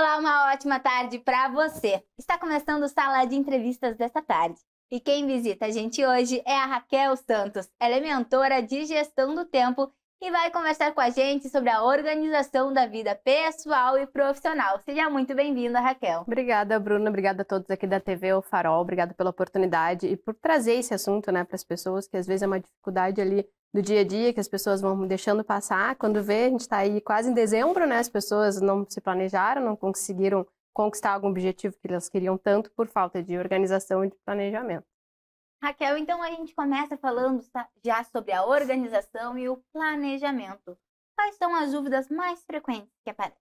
Olá, uma ótima tarde para você. Está começando o Sala de Entrevistas desta tarde. E quem visita a gente hoje é a Raquel Santos. Ela é mentora de gestão do tempo e vai conversar com a gente sobre a organização da vida pessoal e profissional. Seja muito bem-vinda, Raquel. Obrigada, Bruna. Obrigada a todos aqui da TV O Farol. Obrigada pela oportunidade e por trazer esse assunto, né, para as pessoas, que às vezes é uma dificuldade ali do dia a dia, que as pessoas vão deixando passar. Quando vê, a gente está aí quase em dezembro, né? As pessoas não se planejaram, não conseguiram conquistar algum objetivo que elas queriam tanto por falta de organização e de planejamento. Raquel, então a gente começa falando já sobre a organização e o planejamento. Quais são as dúvidas mais frequentes que aparecem?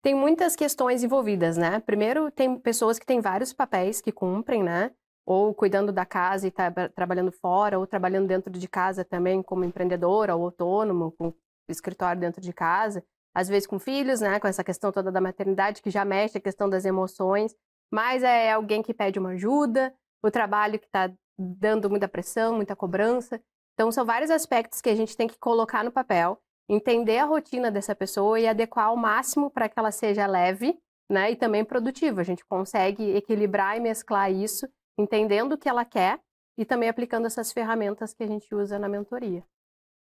Tem muitas questões envolvidas, né? Primeiro, tem pessoas que têm vários papéis que cumprem, né? Ou cuidando da casa e trabalhando fora, ou trabalhando dentro de casa também como empreendedora ou autônomo, com escritório dentro de casa. Às vezes com filhos, né? Com essa questão toda da maternidade, que já mexe a questão das emoções. Mas é alguém que pede uma ajuda, o trabalho que está dando muita pressão, muita cobrança. Então, são vários aspectos que a gente tem que colocar no papel, entender a rotina dessa pessoa e adequar ao máximo para que ela seja leve, né, e também produtiva. A gente consegue equilibrar e mesclar isso, entendendo o que ela quer e também aplicando essas ferramentas que a gente usa na mentoria.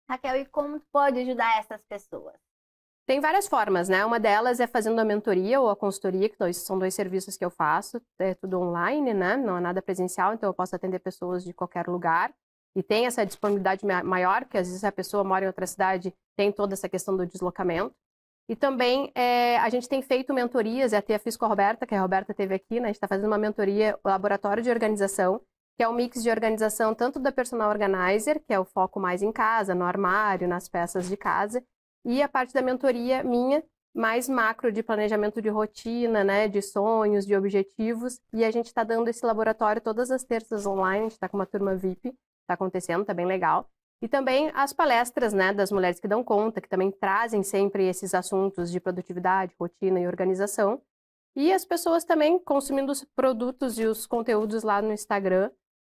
Raquel, e como pode ajudar essas pessoas? Tem várias formas, né? Uma delas é fazendo a mentoria ou a consultoria, que são dois serviços que eu faço, é tudo online, né? Não é nada presencial, então eu posso atender pessoas de qualquer lugar. E tem essa disponibilidade maior, porque às vezes a pessoa mora em outra cidade, tem toda essa questão do deslocamento. E também a gente tem feito mentorias, até fiz com a Roberta, que a Roberta teve aqui, né? A gente está fazendo uma mentoria, o Laboratório de Organização, que é um mix de organização tanto da Personal Organizer, que é o foco mais em casa, no armário, nas peças de casa, e a parte da mentoria minha, mais macro de planejamento de rotina, né, de sonhos, de objetivos, e a gente está dando esse laboratório todas as terças online, a gente está com uma turma VIP, está acontecendo, está bem legal, e também as palestras, né, das mulheres que dão conta, que também trazem sempre esses assuntos de produtividade, rotina e organização, e as pessoas também consumindo os produtos e os conteúdos lá no Instagram,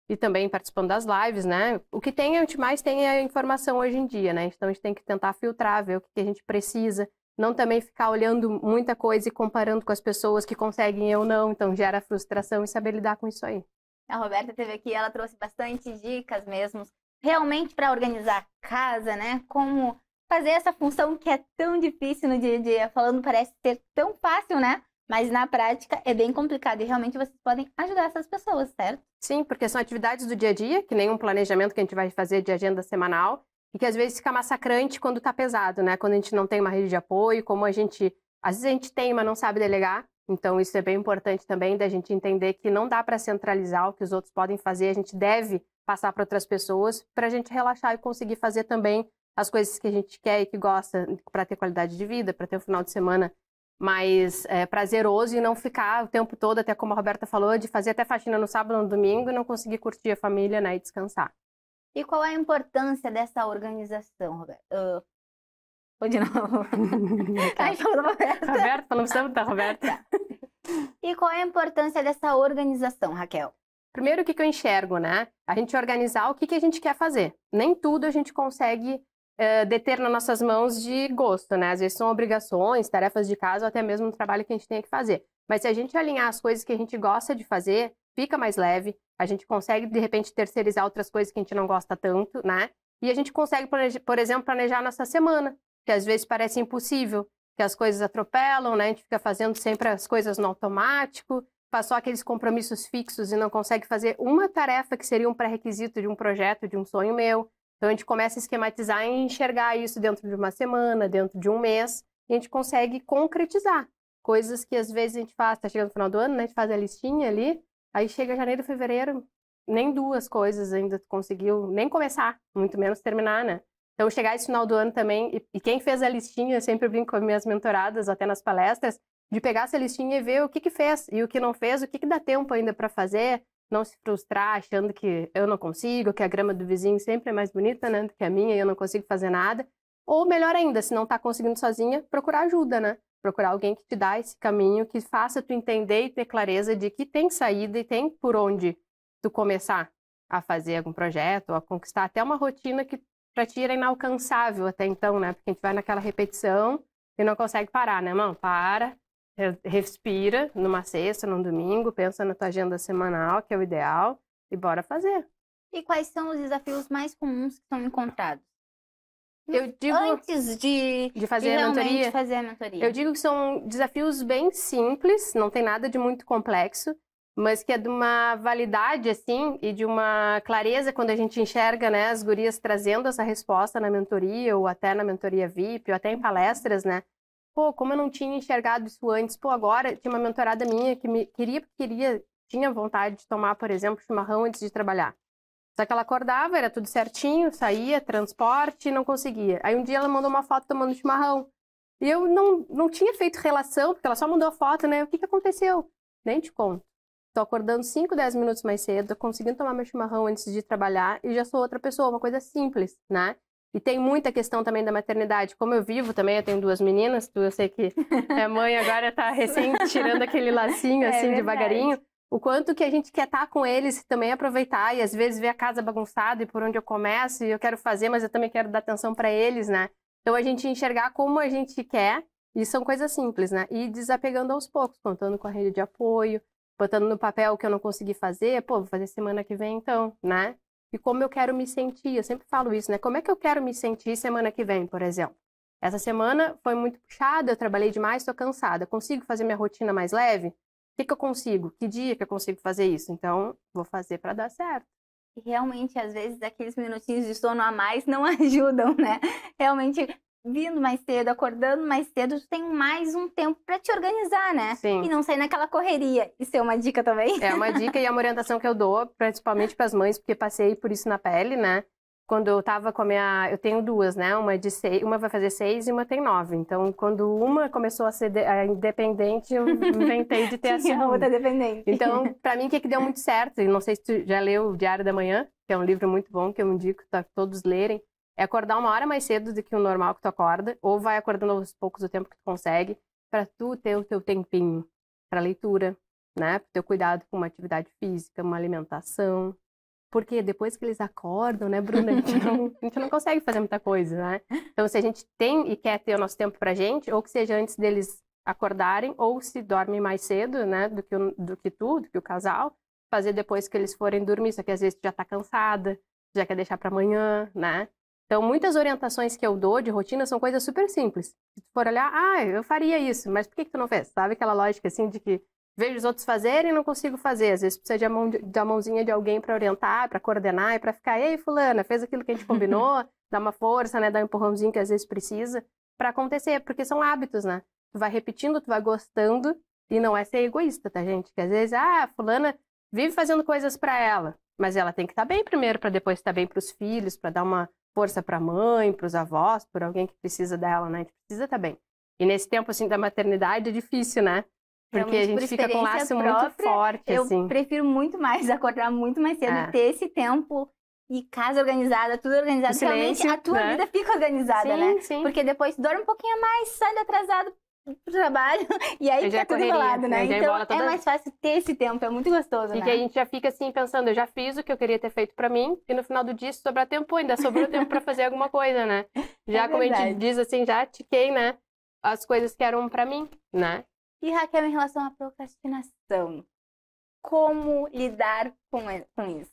e também participando das lives, né? O que a gente mais tem é a informação hoje em dia, né? Então a gente tem que tentar filtrar, ver o que a gente precisa, não também ficar olhando muita coisa e comparando com as pessoas que conseguem e eu não, então gera frustração e saber lidar com isso aí. A Roberta esteve aqui, ela trouxe bastante dicas mesmo, realmente para organizar a casa, né? Como fazer essa função que é tão difícil no dia a dia. Falando parece ser tão fácil, né? Mas na prática é bem complicado e realmente vocês podem ajudar essas pessoas, certo? Sim, porque são atividades do dia a dia, que nem um planejamento que a gente vai fazer de agenda semanal, e que às vezes fica massacrante quando tá pesado, né? Quando a gente não tem uma rede de apoio, como às vezes a gente tem, mas não sabe delegar. Então isso é bem importante também, da gente entender que não dá para centralizar o que os outros podem fazer, a gente deve passar para outras pessoas, para a gente relaxar e conseguir fazer também as coisas que a gente quer e que gosta, para ter qualidade de vida, para ter um final de semana mais prazeroso e não ficar o tempo todo, até como a Roberta falou, de fazer até faxina no sábado ou no domingo e não conseguir curtir a família, né, e descansar. E qual é a importância dessa organização, Roberta? Vou de novo. Ai, falou da Roberta. Roberta, falamos tanto da Roberta. E qual é a importância dessa organização, Raquel? Primeiro, o que eu enxergo, né? A gente organizar o que a gente quer fazer. Nem tudo a gente consegue deter nas nossas mãos de gosto, né? Às vezes são obrigações, tarefas de casa ou até mesmo um trabalho que a gente tem que fazer. Mas se a gente alinhar as coisas que a gente gosta de fazer, fica mais leve, a gente consegue, de repente, terceirizar outras coisas que a gente não gosta tanto, né? E a gente consegue, por exemplo, planejar a nossa semana, que às vezes parece impossível, que as coisas atropelam, né? A gente fica fazendo sempre as coisas no automático, faz só aqueles compromissos fixos e não consegue fazer uma tarefa que seria um pré-requisito de um projeto, de um sonho meu. Então, a gente começa a esquematizar e enxergar isso dentro de uma semana, dentro de um mês, e a gente consegue concretizar coisas que às vezes a gente faz, tá chegando no final do ano, né? A gente faz a listinha ali, aí chega janeiro, fevereiro, nem duas coisas ainda conseguiu nem começar, muito menos terminar, né? Então, chegar esse final do ano também, e quem fez a listinha, eu sempre brinco com as minhas mentoradas, até nas palestras, de pegar essa listinha e ver o que fez, e o que não fez, o que dá tempo ainda para fazer, não se frustrar achando que eu não consigo, que a grama do vizinho sempre é mais bonita, né, do que a minha e eu não consigo fazer nada. Ou melhor ainda, se não está conseguindo sozinha, procurar ajuda, né? Procurar alguém que te dá esse caminho, que faça tu entender e ter clareza de que tem saída e tem por onde tu começar a fazer algum projeto, ou a conquistar até uma rotina que para ti era inalcançável até então, né? Porque a gente vai naquela repetição e não consegue parar, né, mão? Para, Respira numa sexta, num domingo, pensa na tua agenda semanal, que é o ideal, e bora fazer. E quais são os desafios mais comuns que são encontrados? Eu digo, antes de fazer a mentoria, fazer a mentoria. Eu digo que são desafios bem simples, não tem nada de muito complexo, mas que é de uma validade, assim, e de uma clareza quando a gente enxerga, né, as gurias trazendo essa resposta na mentoria, ou até na mentoria VIP, ou até em palestras, né? Pô, como eu não tinha enxergado isso antes, pô, agora tinha uma mentorada minha que tinha vontade de tomar, por exemplo, chimarrão antes de trabalhar. Só que ela acordava, era tudo certinho, saía, transporte, não conseguia. Aí um dia ela mandou uma foto tomando chimarrão. E eu não tinha feito relação, porque ela só mandou a foto, né? O que aconteceu? Nem te conto. Tô acordando 5, 10 minutos mais cedo, conseguindo tomar meu chimarrão antes de trabalhar e já sou outra pessoa, uma coisa simples, né? E tem muita questão também da maternidade. Como eu vivo também, eu tenho 2 meninas, eu sei que a mãe agora tá recém tirando aquele lacinho, assim, devagarinho. O quanto que a gente quer estar com eles e também aproveitar, e às vezes ver a casa bagunçada e por onde eu começo, e eu quero fazer, mas eu também quero dar atenção para eles, né? Então a gente enxergar como a gente quer, e são coisas simples, né? E desapegando aos poucos, contando com a rede de apoio, botando no papel o que eu não consegui fazer, pô, vou fazer semana que vem então, né? E como eu quero me sentir, eu sempre falo isso, né? Como é que eu quero me sentir semana que vem, por exemplo? Essa semana foi muito puxada, eu trabalhei demais, estou cansada. Consigo fazer minha rotina mais leve? O que eu consigo? Que dia que eu consigo fazer isso? Então, vou fazer para dar certo. E realmente, às vezes, aqueles minutinhos de sono a mais não ajudam, né? Realmente, vindo mais cedo, acordando mais cedo, tu tem mais um tempo para te organizar, né? Sim. E não sair naquela correria. Isso é uma dica também? É uma dica e é uma orientação que eu dou, principalmente para as mães, porque passei por isso na pele, né? Quando eu tava com a minha... Eu tenho 2, né? Uma vai fazer 6 e uma tem 9. Então, quando uma começou a ser independente, eu inventei de ter a segunda. Outra dependente. Então, para mim, o que deu muito certo, e não sei se tu já leu o Diário da Manhã, que é um livro muito bom, que eu indico para todos lerem, é acordar 1 hora mais cedo do que o normal que tu acorda, ou vai acordando aos poucos o tempo que tu consegue, para tu ter o teu tempinho para leitura, né? Para o teu cuidado com uma atividade física, uma alimentação. Porque depois que eles acordam, né, Bruna, a gente não consegue fazer muita coisa, né? Então, se a gente tem e quer ter o nosso tempo pra gente, ou que seja antes deles acordarem, ou se dormem mais cedo, né, do que o casal, fazer depois que eles forem dormir, só que às vezes tu já tá cansada, já quer deixar pra amanhã, né? Então, muitas orientações que eu dou de rotina são coisas super simples. Se tu for olhar, eu faria isso, mas por que tu não fez? Sabe aquela lógica, assim, de que vejo os outros fazerem e não consigo fazer. Às vezes precisa da mãozinha de alguém para orientar, para coordenar e para ficar, ei, fulana, fez aquilo que a gente combinou, dá uma força, né, dá um empurrãozinho que às vezes precisa para acontecer, porque são hábitos, né? Tu vai repetindo, tu vai gostando e não é ser egoísta, tá, gente? Que às vezes, fulana vive fazendo coisas para ela, mas ela tem que estar bem primeiro para depois estar bem para os filhos, para dar uma força para a mãe, para os avós, por alguém que precisa dela, né? A gente precisa estar bem. E nesse tempo assim da maternidade é difícil, né? Porque a gente fica com um laço muito forte, assim. Eu prefiro muito mais acordar muito mais cedo, ter esse tempo e casa organizada, tudo organizado. Silêncio, realmente a tua vida fica organizada, né? Sim. Porque depois dorme um pouquinho a mais, sai atrasado pro trabalho e aí fica tudo enrolado, né? Então é mais fácil ter esse tempo, é muito gostoso, né? E que a gente já fica assim pensando, eu já fiz o que eu queria ter feito pra mim e no final do dia, se sobrar tempo, ainda sobrou tempo pra fazer alguma coisa, né? Já como a gente diz assim, já tiquei, né? As coisas que eram pra mim, né? E Raquel, em relação à procrastinação, como lidar com isso?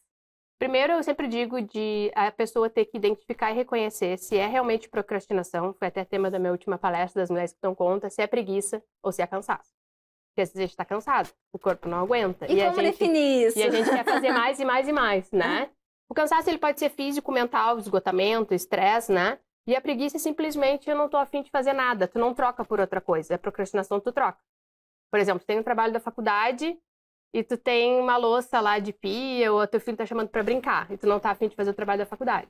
Primeiro, eu sempre digo de a pessoa ter que identificar e reconhecer se é realmente procrastinação, foi até tema da minha última palestra das mulheres que dão conta, se é preguiça ou se é cansaço. Porque às vezes a gente está cansado, o corpo não aguenta. E como definir isso? E a gente quer fazer mais e mais e mais, né? O cansaço ele pode ser físico, mental, esgotamento, estresse, né? E a preguiça é simplesmente eu não tô afim de fazer nada, tu não troca por outra coisa. A procrastinação tu troca. Por exemplo, tu tem um trabalho da faculdade e tu tem uma louça lá de pia ou teu filho tá chamando para brincar e tu não tá afim de fazer o trabalho da faculdade.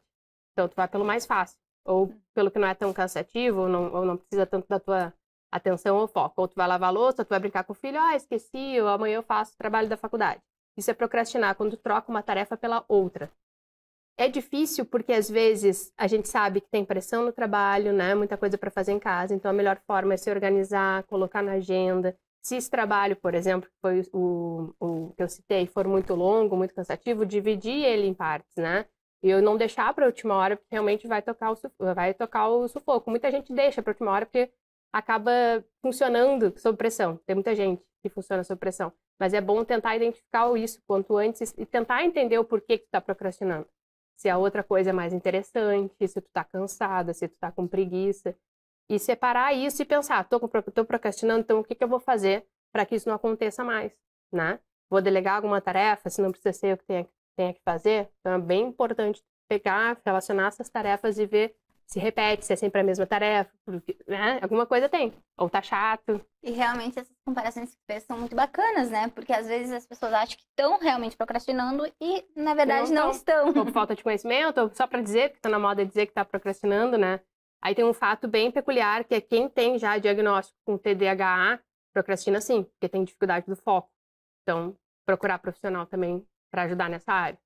Então tu vai pelo mais fácil. Ou pelo que não é tão cansativo, ou não precisa tanto da tua atenção ou foco. Ou tu vai lavar a louça, tu vai brincar com o filho, esqueci, ou amanhã eu faço o trabalho da faculdade. Isso é procrastinar, quando tu troca uma tarefa pela outra. É difícil porque às vezes a gente sabe que tem pressão no trabalho, né? Muita coisa para fazer em casa. Então a melhor forma é se organizar, colocar na agenda. Se esse trabalho, por exemplo, que foi o que eu citei, for muito longo, muito cansativo, dividir ele em partes, né? E eu não deixar para a última hora, porque realmente vai tocar o sufoco. Muita gente deixa para a última hora porque acaba funcionando sob pressão. Tem muita gente que funciona sob pressão. Mas é bom tentar identificar isso quanto antes e tentar entender o porquê que tu tá procrastinando. Se a outra coisa é mais interessante, se tu tá cansada, se tu tá com preguiça. E separar isso e pensar, tô procrastinando, então o que eu vou fazer para que isso não aconteça mais, né? Vou delegar alguma tarefa, se não precisa ser eu que tenha que fazer. Então é bem importante pegar, relacionar essas tarefas e ver se repete, se é sempre a mesma tarefa, porque, né? Alguma coisa tem, ou tá chato. E realmente essas comparações que fez são muito bacanas, né? Porque às vezes as pessoas acham que estão realmente procrastinando e, na verdade, não estão. Ou por falta de conhecimento, ou só para dizer, porque tá na moda dizer que tá procrastinando, né? Aí tem um fato bem peculiar, que é quem tem já diagnóstico com TDAH, procrastina sim, porque tem dificuldade do foco. Então, procurar profissional também para ajudar nessa área.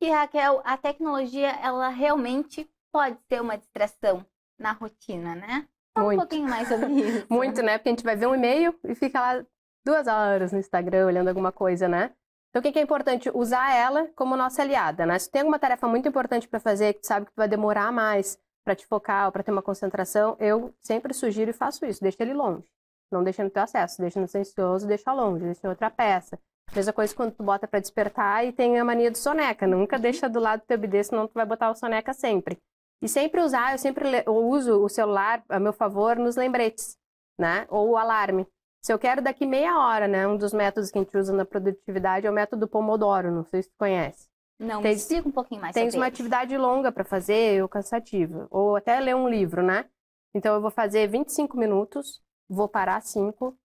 E, Raquel, a tecnologia, ela realmente pode ser uma distração na rotina, né? Fala um pouquinho mais sobre isso. Muito, né? Porque a gente vai ver um e-mail e fica lá 2 horas no Instagram olhando alguma coisa, né? Então, o que é importante? Usar ela como nossa aliada, né? Se tem alguma tarefa muito importante para fazer, que tu sabe que tu vai demorar mais para te focar ou para ter uma concentração, eu sempre sugiro e faço isso. Deixa ele longe. Não deixa no teu acesso. Deixa no silencioso, deixa longe. Deixa em outra peça. Mesma coisa quando tu bota para despertar e tem a mania do soneca. Nunca deixa do lado do teu bidê, senão tu vai botar o soneca sempre. E sempre usar, eu uso o celular a meu favor nos lembretes, né? Ou o alarme. Se eu quero daqui meia hora, né? Um dos métodos que a gente usa na produtividade é o método Pomodoro, não sei se tu conhece. Não, me explica um pouquinho mais sobre Tens uma atividade longa para fazer ou cansativa, ou até ler um livro, né? Então eu vou fazer 25 minutos, vou parar 5,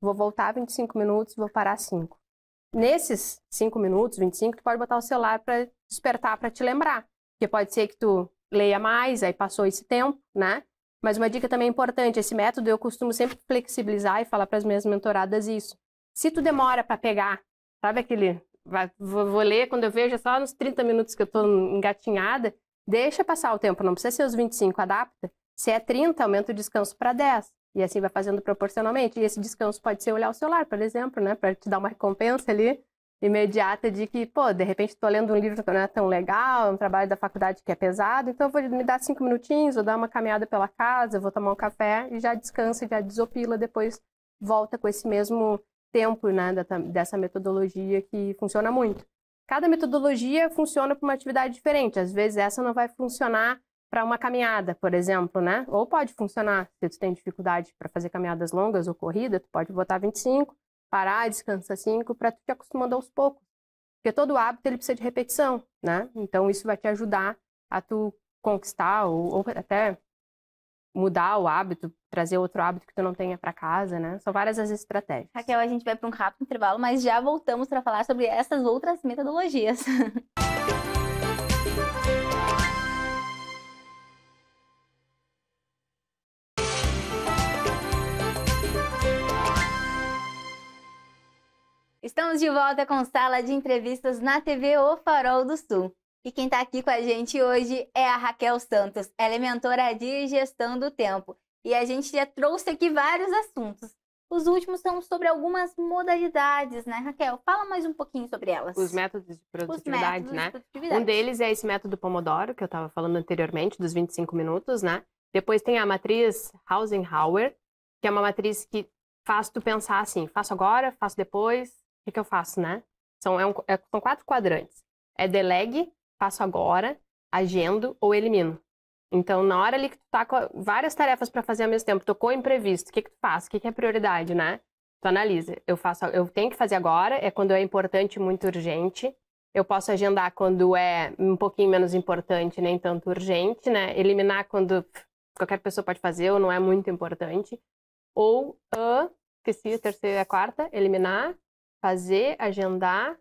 vou voltar 25 minutos, vou parar 5. Nesses 5 minutos, 25, tu pode botar o celular para despertar, para te lembrar. Porque pode ser que tu leia mais, aí passou esse tempo, né? Mas uma dica também importante, esse método eu costumo sempre flexibilizar e falar para as minhas mentoradas isso. Se tu demora para pegar, sabe aquele... Vou ler quando eu vejo só nos 30 minutos que eu tô engatinhada, deixa passar o tempo, não precisa ser os 25, adapta. Se é 30, aumenta o descanso para 10. E assim vai fazendo proporcionalmente. E esse descanso pode ser olhar o celular, por exemplo, né? Para te dar uma recompensa ali imediata de que, pô, de repente tô lendo um livro que não é tão legal, um trabalho da faculdade que é pesado, então eu vou me dar 5 minutinhos, vou dar uma caminhada pela casa, vou tomar um café e já descansa, já desopila, depois volta com esse mesmo tempo, né, dessa metodologia que funciona muito. Cada metodologia funciona para uma atividade diferente. Às vezes essa não vai funcionar para uma caminhada, por exemplo, né? Ou pode funcionar se tu tem dificuldade para fazer caminhadas longas ou corrida, tu pode botar 25, parar, descansar 5, para tu te acostumando aos poucos. Porque todo hábito ele precisa de repetição, né? Então isso vai te ajudar a tu conquistar ou até mudar o hábito, trazer outro hábito que tu não tenha para casa, né? São várias as estratégias. Raquel, a gente vai para um rápido intervalo, mas já voltamos para falar sobre essas outras metodologias. Estamos de volta com sala de entrevistas na TV O Farol do Sul. E quem está aqui com a gente hoje é a Raquel Santos. Ela é mentora de gestão do tempo. E a gente já trouxe aqui vários assuntos. Os últimos são sobre algumas modalidades, né, Raquel? Fala mais um pouquinho sobre elas. Os métodos de produtividade, né? Um deles é esse método Pomodoro, que eu estava falando anteriormente, dos 25 minutos, né? Depois tem a matriz Eisenhower, que é uma matriz que faz tu pensar assim, faço agora, faço depois, o que eu faço, né? São 4 quadrantes. É delegue, faço agora, agendo ou elimino. Então, na hora ali que tu tá com várias tarefas para fazer ao mesmo tempo, tocou imprevisto, o que tu faz? O que é prioridade, né? Tu analisa. Eu tenho que fazer agora, é quando é importante, muito urgente. Eu posso agendar quando é um pouquinho menos importante, nem tanto urgente, né? Eliminar quando qualquer pessoa pode fazer ou não é muito importante. Ou, esqueci, a terceira e a quarta, eliminar, fazer, agendar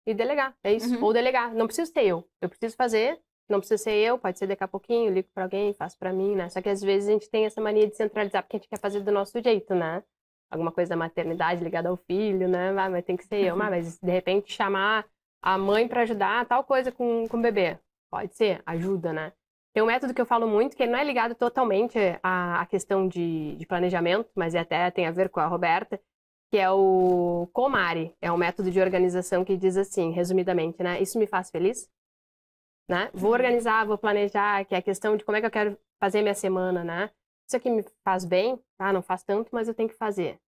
e delegar. É isso. Ou delegar. Não preciso ser eu. Eu preciso fazer. Não precisa ser eu, pode ser daqui a pouquinho, eu ligo pra alguém, faço pra mim, né? Só que às vezes a gente tem essa mania de centralizar porque a gente quer fazer do nosso jeito, né? Alguma coisa da maternidade ligada ao filho, né? Mas tem que ser eu. Mas de repente chamar a mãe pra ajudar tal coisa com o bebê. Pode ser, ajuda, né? Tem um método que eu falo muito, que ele não é ligado totalmente à questão de planejamento, mas até tem a ver com a Roberta, que é o KonMari. É um método de organização que diz assim, resumidamente, né? Isso me faz feliz? Né? Vou organizar, vou planejar, que é a questão de como é que eu quero fazer minha semana, né? isso aqui me faz bem, não faz tanto, mas eu tenho que fazer.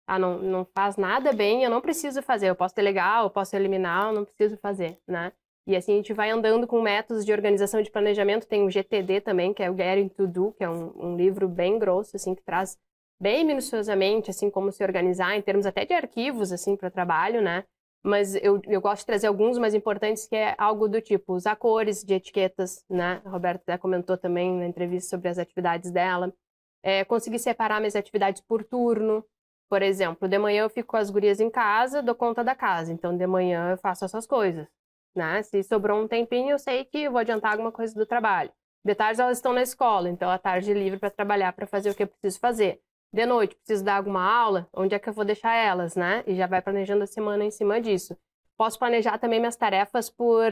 Não faz nada bem, eu não preciso fazer, eu posso delegar, eu posso eliminar, eu não preciso fazer, né? E assim a gente vai andando com métodos de organização e de planejamento. Tem o GTD também, que é o Getting to Do, que é um livro bem grosso, assim, que traz bem minuciosamente, assim, como se organizar, em termos até de arquivos, assim, para trabalho, né? Mas eu gosto de trazer alguns mais importantes, que é algo do tipo usar cores de etiquetas, né? A Roberta até comentou também na entrevista sobre as atividades dela. Conseguir separar minhas atividades por turno. Por exemplo, de manhã eu fico com as gurias em casa, dou conta da casa. Então, de manhã eu faço essas coisas, né? Se sobrou um tempinho, eu sei que eu vou adiantar alguma coisa do trabalho. De tarde elas estão na escola, então a tarde é livre para trabalhar, para fazer o que eu preciso fazer. De noite, preciso dar alguma aula, onde é que eu vou deixar elas, né? E já vai planejando a semana em cima disso. Posso planejar também minhas tarefas por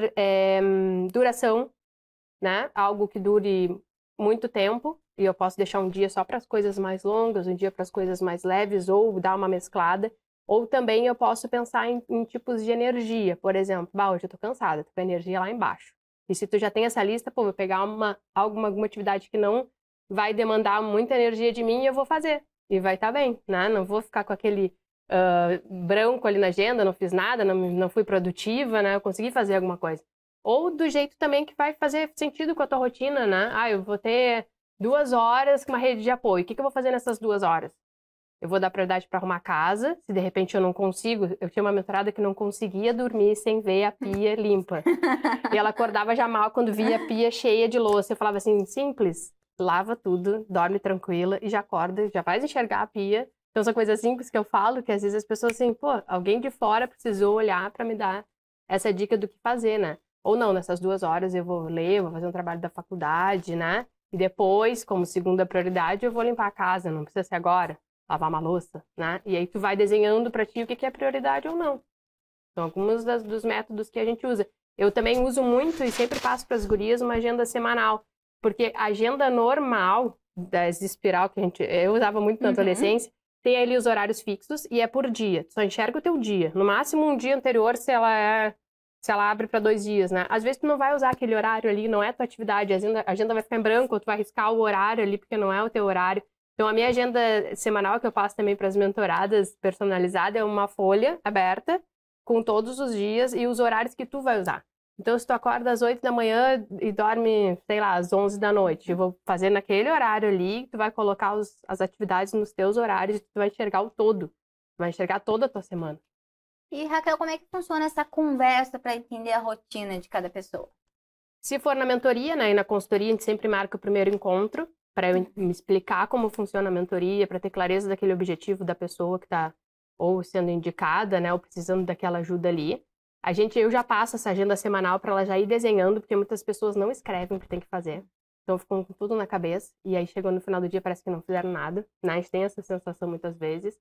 duração, né? Algo que dure muito tempo, e eu posso deixar um dia só para as coisas mais longas, um dia para as coisas mais leves, ou dar uma mesclada. Ou também eu posso pensar em tipos de energia, por exemplo, hoje eu tô cansada, tô com a energia lá embaixo. E se tu já tem essa lista, vou pegar alguma atividade que não vai demandar muita energia de mim e eu vou fazer. E vai estar bem, né? Não vou ficar com aquele branco ali na agenda, não fiz nada, não fui produtiva, né? Eu consegui fazer alguma coisa. Ou do jeito também que vai fazer sentido com a tua rotina, né? Eu vou ter 2 horas com uma rede de apoio. O que eu vou fazer nessas 2 horas? Eu vou dar prioridade para arrumar a casa. Se de repente eu não consigo, eu tinha uma mentorada que não conseguia dormir sem ver a pia limpa. E ela acordava já mal quando via a pia cheia de louça. Eu falava assim, simples, lava tudo, dorme tranquila e já acorda, já vai enxergar a pia. Então são coisas simples que eu falo, que às vezes as pessoas assim, alguém de fora precisou olhar para me dar essa dica do que fazer, né? Ou não, nessas 2 horas eu vou ler, vou fazer um trabalho da faculdade, né? E depois, como segunda prioridade, eu vou limpar a casa, não precisa ser agora. Lavar uma louça, né? E aí tu vai desenhando para ti o que é prioridade ou não. São alguns dos métodos que a gente usa. Eu também uso muito e sempre passo para as gurias uma agenda semanal, porque a agenda normal das espiral que eu usava muito na adolescência, tem ali os horários fixos e é por dia. Tu só enxerga o teu dia. No máximo um dia anterior, se ela abre para 2 dias, né? Às vezes tu não vai usar aquele horário ali, não é tua atividade, a agenda vai ficar em branco, ou tu vai riscar o horário ali porque não é o teu horário. Então, a minha agenda semanal, que eu passo também para as mentoradas personalizada, é uma folha aberta com todos os dias e os horários que tu vai usar. Então, se tu acorda às 8 da manhã e dorme, sei lá, às 11 da noite, eu vou fazer naquele horário ali, tu vai colocar as atividades nos teus horários e tu vai enxergar o todo. Tu vai enxergar toda a tua semana. E, Raquel, como é que funciona essa conversa para entender a rotina de cada pessoa? Se for na mentoria, né, e na consultoria, a gente sempre marca o primeiro encontro, para eu me explicar como funciona a mentoria, para ter clareza daquele objetivo da pessoa que está ou sendo indicada, né, ou precisando daquela ajuda ali. Eu já passo essa agenda semanal para ela já ir desenhando, porque muitas pessoas não escrevem o que tem que fazer. Então ficam com tudo na cabeça e aí chegou no final do dia parece que não fizeram nada, né? A gente tem essa sensação muitas vezes.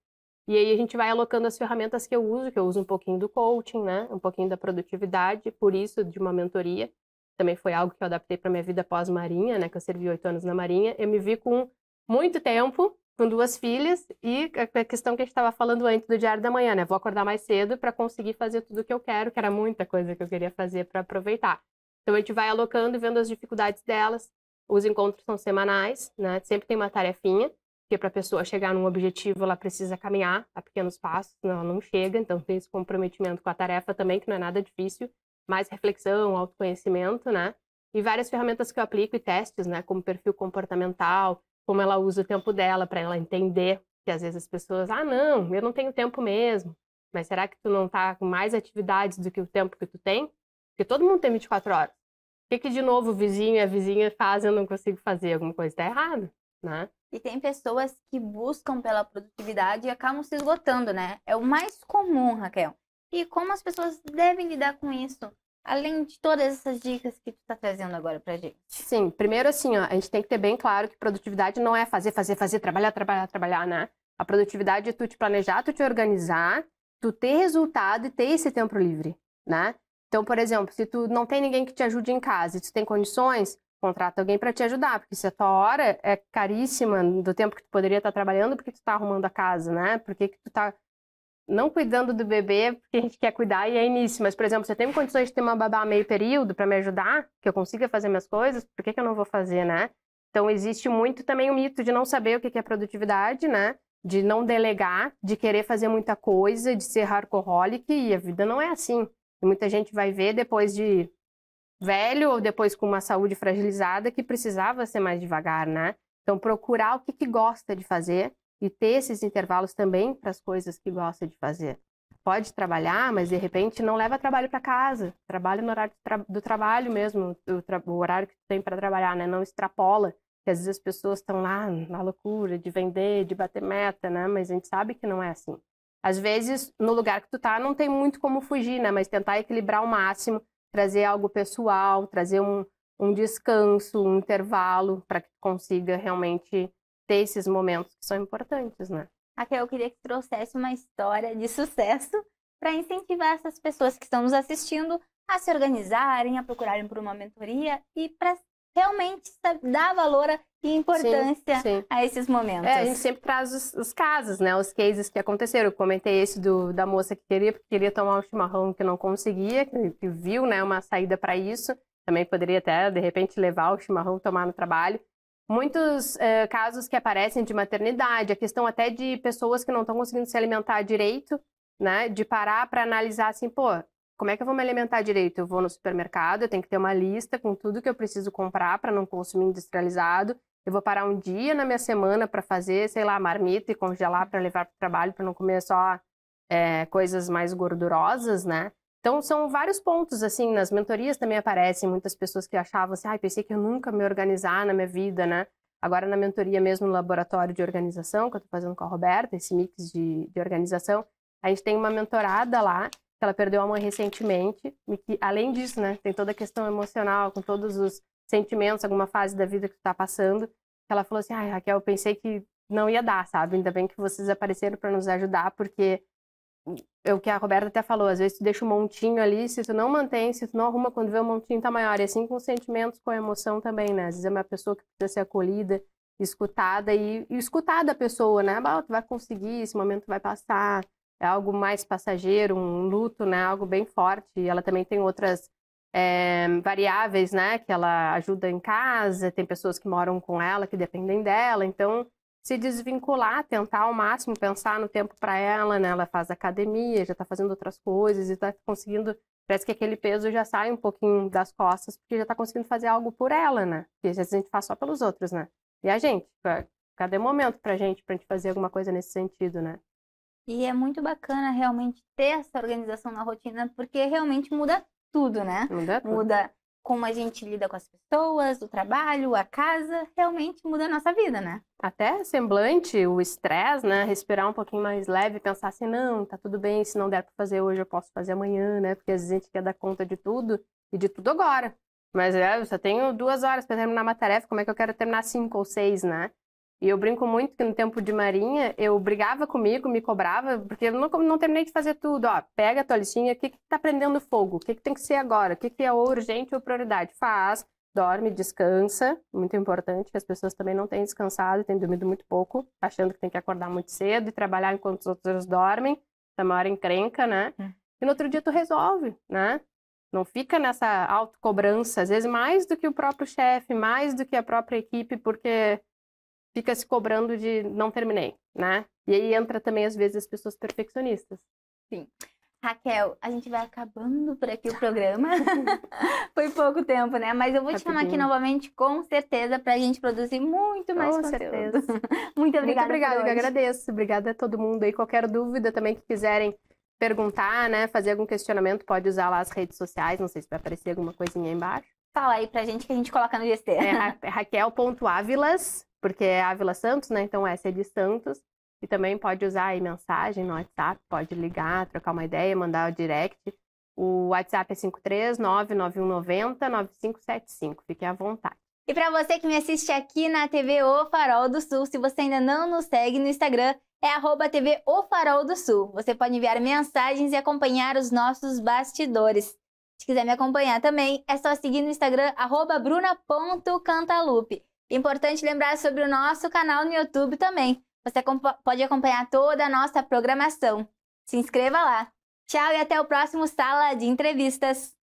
E aí a gente vai alocando as ferramentas que eu uso um pouquinho do coaching, né? Um pouquinho da produtividade, por isso de uma mentoria. Também foi algo que eu adaptei para minha vida pós-marinha, né? Que eu servi 8 anos na marinha. Eu me vi com muito tempo, com 2 filhas e a questão que a gente estava falando antes do diário da manhã, né? Vou acordar mais cedo para conseguir fazer tudo o que eu quero, que era muita coisa que eu queria fazer para aproveitar. Então a gente vai alocando e vendo as dificuldades delas. Os encontros são semanais, né? Sempre tem uma tarefinha, porque para a pessoa chegar num objetivo ela precisa caminhar a pequenos passos, senão ela não chega. Então tem esse comprometimento com a tarefa também, que não é nada difícil. Mais reflexão, autoconhecimento, né? E várias ferramentas que eu aplico e testes, né? Como perfil comportamental, como ela usa o tempo dela para ela entender que às vezes as pessoas, não, eu não tenho tempo mesmo. Mas será que tu não tá com mais atividades do que o tempo que tu tem? Porque todo mundo tem 24 horas. O que de novo o vizinho e a vizinha fazem e eu não consigo fazer? Alguma coisa tá errada, né? E tem pessoas que buscam pela produtividade e acabam se esgotando, né? É o mais comum, Raquel. E como as pessoas devem lidar com isso? Além de todas essas dicas que tu tá trazendo agora pra gente. Sim, primeiro assim, a gente tem que ter bem claro que produtividade não é fazer, trabalhar, né? A produtividade é tu te planejar, tu te organizar, tu ter resultado e ter esse tempo livre, né? Então, por exemplo, se tu não tem ninguém que te ajude em casa e tu tem condições, contrata alguém para te ajudar, porque se a tua hora é caríssima do tempo que tu poderia estar trabalhando, por que tu tá arrumando a casa, né? Por que tu tá não cuidando do bebê porque a gente quer cuidar e é início. Mas, por exemplo, se eu tenho condições de ter uma babá meio período para me ajudar, que eu consiga fazer minhas coisas, por que eu não vou fazer, né? Então, existe muito também o mito de não saber o que é produtividade, né? De não delegar, de querer fazer muita coisa, de ser workaholic, e a vida não é assim. E muita gente vai ver depois de velho ou depois com uma saúde fragilizada que precisava ser mais devagar, né? Então, procurar o que gosta de fazer e ter esses intervalos também para as coisas que gosta de fazer. Pode trabalhar, mas de repente não leva trabalho para casa. Trabalha no horário do trabalho mesmo, o horário que tem para trabalhar, né? Não extrapola. Porque às vezes as pessoas estão lá na loucura de vender, de bater meta, né? Mas a gente sabe que não é assim. Às vezes, no lugar que tu tá, não tem muito como fugir, né? Mas tentar equilibrar ao máximo, trazer algo pessoal, trazer um descanso, um intervalo, para que tu consiga realmente ter esses momentos que são importantes, né? Raquel, eu queria que trouxesse uma história de sucesso para incentivar essas pessoas que estão nos assistindo a se organizarem, a procurarem por uma mentoria e para realmente dar valor e importância a esses momentos. A gente sempre traz os casos, né? Os cases que aconteceram. Eu comentei esse da moça que queria tomar um chimarrão que não conseguia, que viu, né, uma saída para isso. Também poderia até, de repente, levar o chimarrão, tomar no trabalho. Muitos casos que aparecem de maternidade, a questão até de pessoas que não estão conseguindo se alimentar direito, né? De parar para analisar assim, pô, como é que eu vou me alimentar direito? Eu vou no supermercado, eu tenho que ter uma lista com tudo que eu preciso comprar para não consumir industrializado. Eu vou parar um dia na minha semana para fazer, sei lá, marmita e congelar para levar para o trabalho, para não comer só coisas mais gordurosas, né? Então, são vários pontos, assim, nas mentorias também aparecem muitas pessoas que achavam assim, pensei que eu nunca me organizar na minha vida, né? Agora, na mentoria mesmo, no laboratório de organização, que eu tô fazendo com a Roberta, esse mix de organização, a gente tem uma mentorada lá, que ela perdeu a mãe recentemente, e que, além disso, né, tem toda a questão emocional, com todos os sentimentos, alguma fase da vida que tu tá passando, ela falou assim, Raquel, eu pensei que não ia dar, sabe? Ainda bem que vocês apareceram para nos ajudar, porque é o que a Roberta até falou, às vezes tu deixa um montinho ali, se tu não mantém, se tu não arruma, quando vê o montinho tá maior, e assim com os sentimentos, com a emoção também, né? Às vezes é uma pessoa que precisa ser acolhida, escutada e escutar da pessoa, né? Tu vai conseguir, esse momento vai passar, é algo mais passageiro, um luto, né? Algo bem forte, e ela também tem outras variáveis, né? Que ela ajuda em casa, tem pessoas que moram com ela, que dependem dela, então se desvincular, tentar ao máximo pensar no tempo para ela, né? Ela faz academia, já está fazendo outras coisas e está conseguindo, parece que aquele peso já sai um pouquinho das costas, porque já está conseguindo fazer algo por ela, né? Porque às vezes a gente faz só pelos outros, né? E a gente, cadê momento pra gente fazer alguma coisa nesse sentido, né? E é muito bacana realmente ter essa organização na rotina, porque realmente muda tudo, né? Muda tudo. Muda como a gente lida com as pessoas, o trabalho, a casa, realmente muda a nossa vida, né? Até semblante, o estresse, né? Respirar um pouquinho mais leve, pensar assim, não, tá tudo bem, se não der pra fazer hoje, eu posso fazer amanhã, né? Porque às vezes a gente quer dar conta de tudo e de tudo agora. Mas eu só tenho 2 horas para terminar uma tarefa, como é que eu quero terminar 5 ou 6, né? E eu brinco muito que no tempo de Marinha, eu brigava comigo, me cobrava, porque eu não terminei de fazer tudo. Ó, pega a tua listinha, o que tá prendendo fogo? O que tem que ser agora? O que é urgente ou prioridade? Faz, dorme, descansa. Muito importante, que as pessoas também não têm descansado, têm dormido muito pouco, achando que tem que acordar muito cedo e trabalhar enquanto os outros dormem. Tá uma hora encrenca, né? E no outro dia tu resolve, né? Não fica nessa autocobrança, às vezes mais do que o próprio chefe, mais do que a própria equipe, porque fica se cobrando de não terminei, né? E aí entra também, às vezes, as pessoas perfeccionistas. Sim. Raquel, a gente vai acabando por aqui o programa. Foi pouco tempo, né? Mas eu vou te chamar aqui novamente, com certeza, pra gente produzir muito mais conteúdo. Certeza. Muito obrigada. Muito obrigada, eu agradeço. Obrigada a todo mundo aí. Qualquer dúvida também que quiserem perguntar, né? Fazer algum questionamento, pode usar lá as redes sociais. Não sei se vai aparecer alguma coisinha aí embaixo. Fala aí pra gente que a gente coloca no GC. É Raquel.Ávilas, porque é Ávila Santos, né? Então essa é de Santos. E também pode usar aí mensagem no WhatsApp, pode ligar, trocar uma ideia, mandar o direct. O WhatsApp é 53991909575. Fique à vontade. E para você que me assiste aqui na TV O Farol do Sul, se você ainda não nos segue no Instagram, é @TV O Farol do Sul. Você pode enviar mensagens e acompanhar os nossos bastidores. Se quiser me acompanhar também, é só seguir no Instagram, @bruna.cantalupe. Importante lembrar sobre o nosso canal no YouTube também. Você pode acompanhar toda a nossa programação. Se inscreva lá. Tchau e até o próximo Sala de Entrevistas.